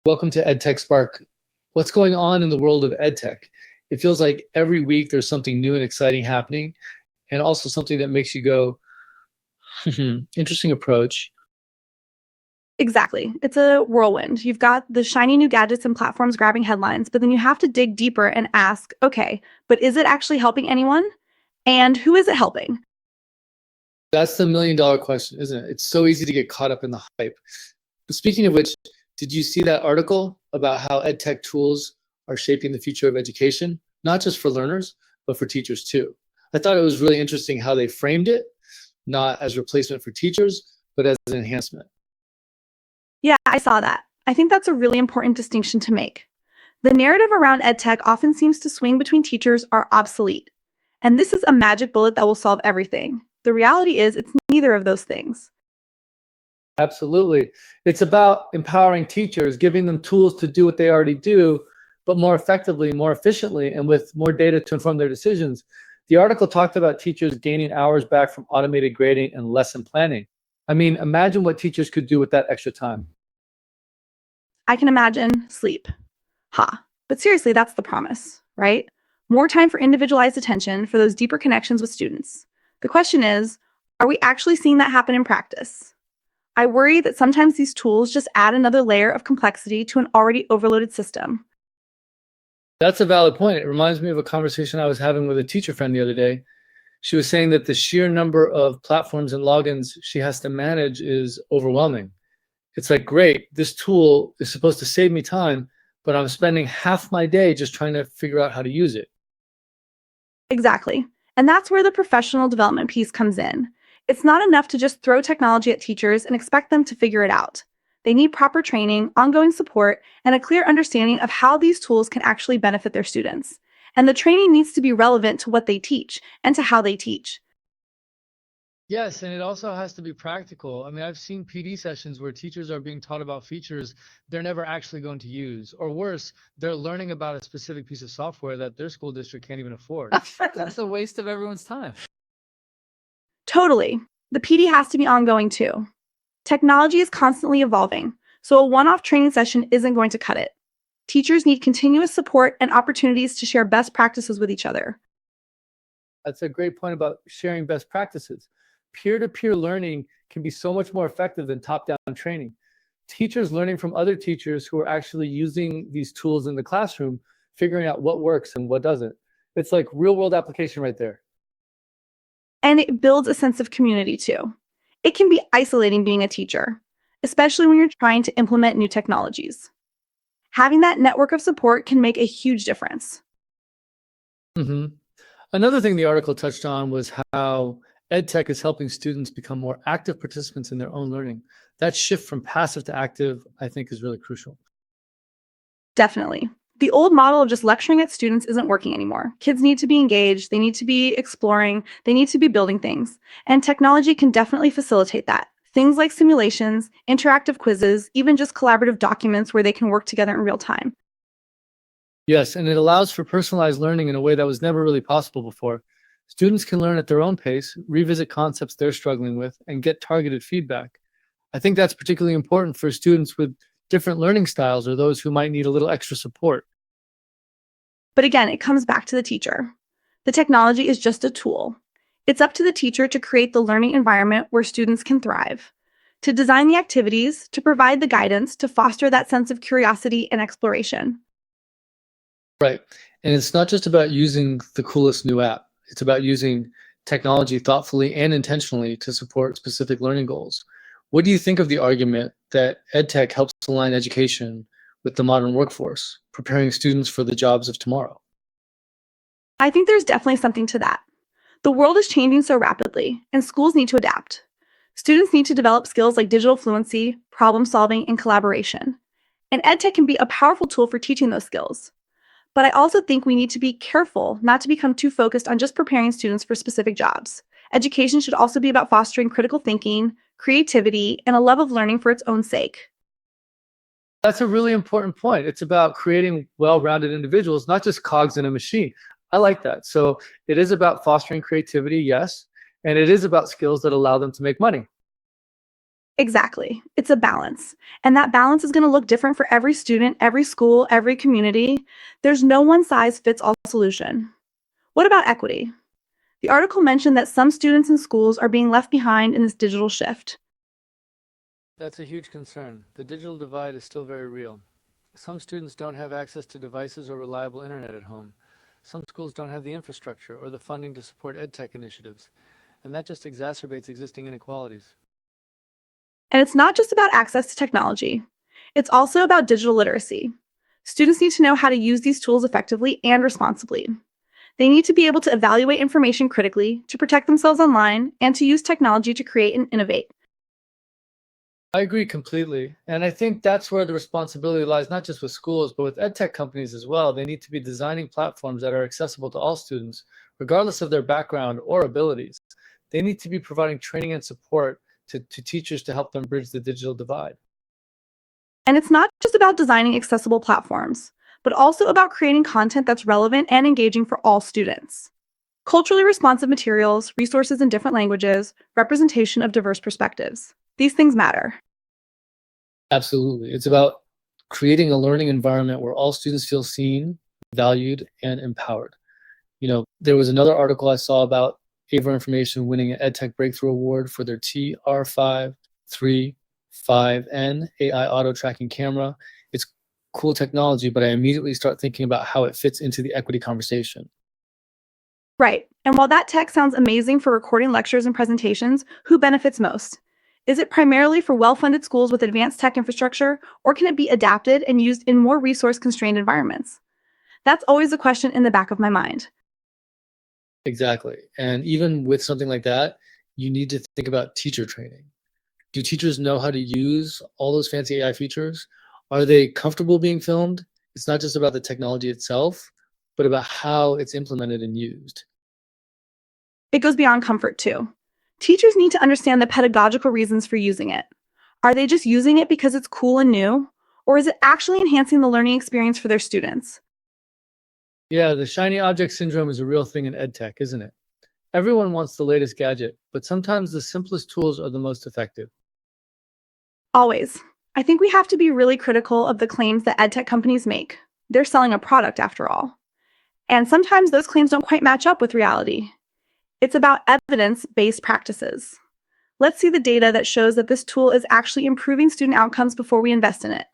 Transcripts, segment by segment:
Welcome to Edtech Spark. What's going on in the world of EdTech? It feels like every week there's something new and exciting happening, and also something that makes you go, interesting approach. Exactly. It's a whirlwind. You've got the shiny new gadgets and platforms grabbing headlines, but then you have to dig deeper and ask, okay, but is it actually helping anyone? And who is it helping? That's the million-dollar question, isn't it? It's so easy to get caught up in the hype. But speaking of which, did you see that article about how EdTech tools are shaping the future of education, not just for learners, but for teachers too? I thought it was really interesting how they framed it, not as replacement for teachers, but as an enhancement. Yeah, I saw that. I think that's a really important distinction to make. The narrative around EdTech often seems to swing between teachers are obsolete. And this is a magic bullet that will solve everything. The reality is it's neither of those things. Absolutely. It's about empowering teachers, giving them tools to do what they already do, but more effectively, more efficiently, and with more data to inform their decisions. The article talked about teachers gaining hours back from automated grading and lesson planning. I mean, imagine what teachers could do with that extra time. I can imagine sleep. Ha. But seriously, that's the promise, right? More time for individualized attention for those deeper connections with students. The question is, are we actually seeing that happen in practice? I worry that sometimes these tools just add another layer of complexity to an already overloaded system. That's a valid point. It reminds me of a conversation I was having with a teacher friend the other day. She was saying that the sheer number of platforms and logins she has to manage is overwhelming. It's like, great, this tool is supposed to save me time, but I'm spending half my day just trying to figure out how to use it. Exactly. And that's where the professional development piece comes in. It's not enough to just throw technology at teachers and expect them to figure it out. They need proper training, ongoing support, and a clear understanding of how these tools can actually benefit their students. And the training needs to be relevant to what they teach and to how they teach. Yes, and it also has to be practical. I mean, I've seen PD sessions where teachers are being taught about features they're never actually going to use, or worse, they're learning about a specific piece of software that their school district can't even afford. That's a waste of everyone's time. Totally. The PD has to be ongoing too. Technology is constantly evolving, so a one-off training session isn't going to cut it. Teachers need continuous support and opportunities to share best practices with each other. That's a great point about sharing best practices. Peer-to-peer learning can be so much more effective than top-down training. Teachers learning from other teachers who are actually using these tools in the classroom, figuring out what works and what doesn't. It's like real-world application right there. And it builds a sense of community too. It can be isolating being a teacher, especially when you're trying to implement new technologies. Having that network of support can make a huge difference. Mhm. Another thing the article touched on was how EdTech is helping students become more active participants in their own learning. That shift from passive to active, I think, is really crucial. Definitely. The old model of just lecturing at students isn't working anymore. Kids need to be engaged, they need to be exploring, they need to be building things. And technology can definitely facilitate that. Things like simulations, interactive quizzes, even just collaborative documents where they can work together in real time. Yes, and it allows for personalized learning in a way that was never really possible before. Students can learn at their own pace, revisit concepts they're struggling with, and get targeted feedback. I think that's particularly important for students with different learning styles or those who might need a little extra support. But again, it comes back to the teacher. The technology is just a tool. It's up to the teacher to create the learning environment where students can thrive, to design the activities, to provide the guidance, to foster that sense of curiosity and exploration. Right. And it's not just about using the coolest new app. It's about using technology thoughtfully and intentionally to support specific learning goals. What do you think of the argument that EdTech helps align education with the modern workforce, preparing students for the jobs of tomorrow? I think there's definitely something to that. The world is changing so rapidly, and schools need to adapt. Students need to develop skills like digital fluency, problem solving, and collaboration. And EdTech can be a powerful tool for teaching those skills. But I also think we need to be careful not to become too focused on just preparing students for specific jobs. Education should also be about fostering critical thinking, creativity, and a love of learning for its own sake. That's a really important point. It's about creating well-rounded individuals, not just cogs in a machine. I like that. So it is about fostering creativity, yes, and it is about skills that allow them to make money. Exactly. It's a balance. And that balance is going to look different for every student, every school, every community. There's no one size fits all solution. What about equity? The article mentioned that some students and schools are being left behind in this digital shift. That's a huge concern. The digital divide is still very real. Some students don't have access to devices or reliable internet at home. Some schools don't have the infrastructure or the funding to support EdTech initiatives, and that just exacerbates existing inequalities. And it's not just about access to technology. It's also about digital literacy. Students need to know how to use these tools effectively and responsibly. They need to be able to evaluate information critically, to protect themselves online, and to use technology to create and innovate. I agree completely. And I think that's where the responsibility lies, not just with schools, but with EdTech companies as well. They need to be designing platforms that are accessible to all students, regardless of their background or abilities. They need to be providing training and support to teachers to help them bridge the digital divide. And it's not just about designing accessible platforms, but also about creating content that's relevant and engaging for all students. Culturally responsive materials, resources in different languages, representation of diverse perspectives. These things matter. Absolutely. It's about creating a learning environment where all students feel seen, valued, and empowered. There was another article I saw about Ava Information winning an EdTech Breakthrough Award for their TR535N AI auto tracking camera. It's cool technology, but I immediately start thinking about how it fits into the equity conversation. Right. And while that tech sounds amazing for recording lectures and presentations, who benefits most? Is it primarily for well-funded schools with advanced tech infrastructure, or can it be adapted and used in more resource-constrained environments? That's always a question in the back of my mind. Exactly. And even with something like that, you need to think about teacher training. Do teachers know how to use all those fancy AI features? Are they comfortable being filmed? It's not just about the technology itself, but about how it's implemented and used. It goes beyond comfort, too. Teachers need to understand the pedagogical reasons for using it. Are they just using it because it's cool and new? Or is it actually enhancing the learning experience for their students? Yeah, the shiny object syndrome is a real thing in EdTech, isn't it? Everyone wants the latest gadget, but sometimes the simplest tools are the most effective. Always. I think we have to be really critical of the claims that edtech companies make. They're selling a product after all. And sometimes those claims don't quite match up with reality. It's about evidence-based practices. Let's see the data that shows that this tool is actually improving student outcomes before we invest in it.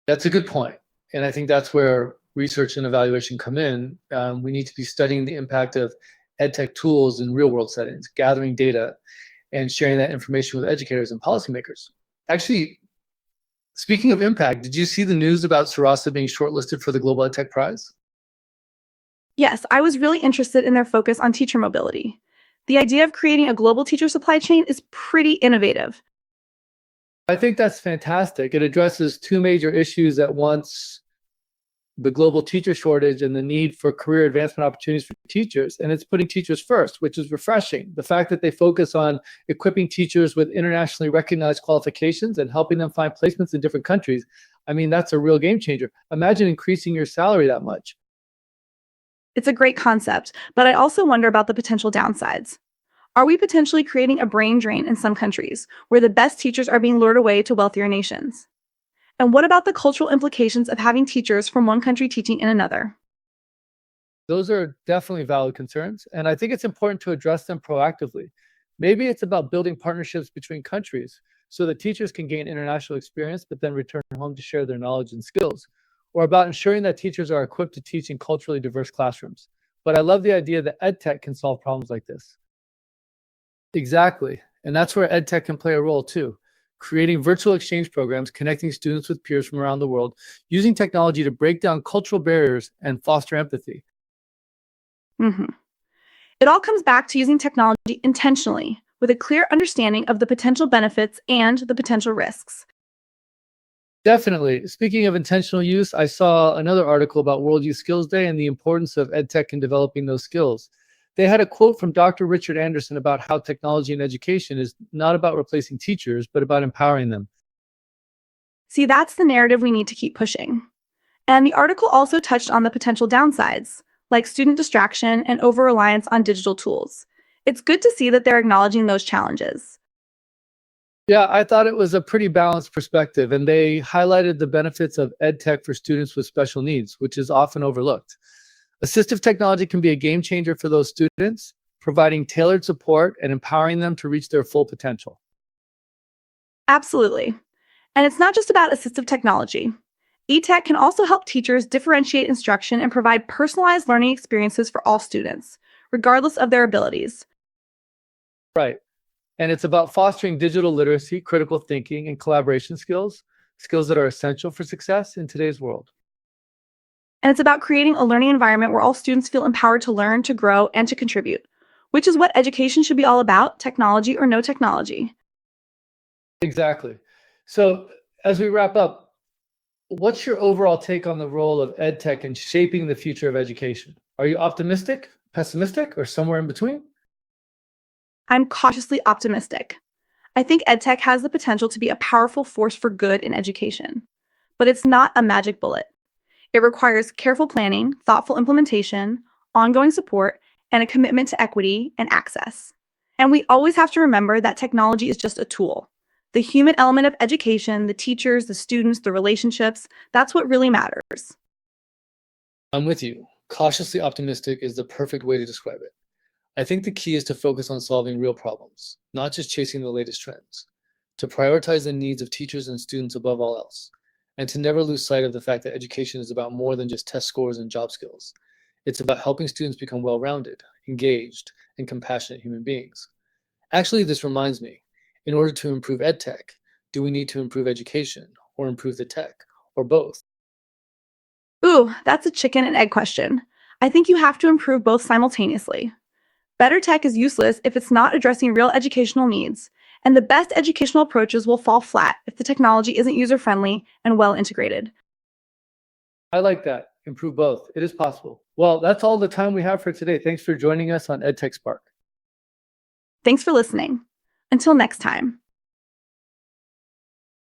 That's a good point. And I think that's where research and evaluation come in. We need to be studying the impact of EdTech tools in real-world settings, gathering data, and sharing that information with educators and policymakers. Actually, speaking of impact, did you see the news about Sarasa being shortlisted for the Global EdTech Prize? Yes, I was really interested in their focus on teacher mobility. The idea of creating a global teacher supply chain is pretty innovative. I think that's fantastic. It addresses two major issues at once: the global teacher shortage and the need for career advancement opportunities for teachers. And it's putting teachers first, which is refreshing. The fact that they focus on equipping teachers with internationally recognized qualifications and helping them find placements in different countries, I mean, that's a real game changer. Imagine increasing your salary that much. It's a great concept, but I also wonder about the potential downsides. Are we potentially creating a brain drain in some countries where the best teachers are being lured away to wealthier nations? And what about the cultural implications of having teachers from one country teaching in another? Those are definitely valid concerns, and I think it's important to address them proactively. Maybe it's about building partnerships between countries so that teachers can gain international experience, but then return home to share their knowledge and skills, or about ensuring that teachers are equipped to teach in culturally diverse classrooms. But I love the idea that EdTech can solve problems like this. Exactly, and that's where EdTech can play a role too. Creating virtual exchange programs, connecting students with peers from around the world, using technology to break down cultural barriers and foster empathy. It all comes back to using technology intentionally, with a clear understanding of the potential benefits and the potential risks. Definitely. Speaking of intentional use, I saw another article about World Youth Skills Day and the importance of EdTech in developing those skills. They had a quote from Dr. Richard Anderson about how technology in education is not about replacing teachers, but about empowering them. See, that's the narrative we need to keep pushing. And the article also touched on the potential downsides, like student distraction and over-reliance on digital tools. It's good to see that they're acknowledging those challenges. Yeah, I thought it was a pretty balanced perspective, and they highlighted the benefits of EdTech for students with special needs, which is often overlooked. Assistive technology can be a game changer for those students, providing tailored support and empowering them to reach their full potential. Absolutely. And it's not just about assistive technology. ETech can also help teachers differentiate instruction and provide personalized learning experiences for all students, regardless of their abilities. Right. And it's about fostering digital literacy, critical thinking, and collaboration skills, skills that are essential for success in today's world. And it's about creating a learning environment where all students feel empowered to learn, to grow, and to contribute, which is what education should be all about, technology or no technology. Exactly. So as we wrap up, what's your overall take on the role of EdTech in shaping the future of education? Are you optimistic, pessimistic, or somewhere in between? I'm cautiously optimistic. I think EdTech has the potential to be a powerful force for good in education, but it's not a magic bullet. It requires careful planning, thoughtful implementation, ongoing support, and a commitment to equity and access. And we always have to remember that technology is just a tool. The human element of education, the teachers, the students, the relationships, that's what really matters. I'm with you. Cautiously optimistic is the perfect way to describe it. I think the key is to focus on solving real problems, not just chasing the latest trends, to prioritize the needs of teachers and students above all else, and to never lose sight of the fact that education is about more than just test scores and job skills. It's about helping students become well-rounded, engaged, and compassionate human beings. Actually, this reminds me, in order to improve EdTech, do we need to improve education or improve the tech or both? Ooh, that's a chicken and egg question. I think you have to improve both simultaneously. Better tech is useless if it's not addressing real educational needs, and the best educational approaches will fall flat if the technology isn't user-friendly and well integrated. I like that. Improve both. It is possible. Well, that's all the time we have for today. Thanks for joining us on EdTech Spark. Thanks for listening. Until next time.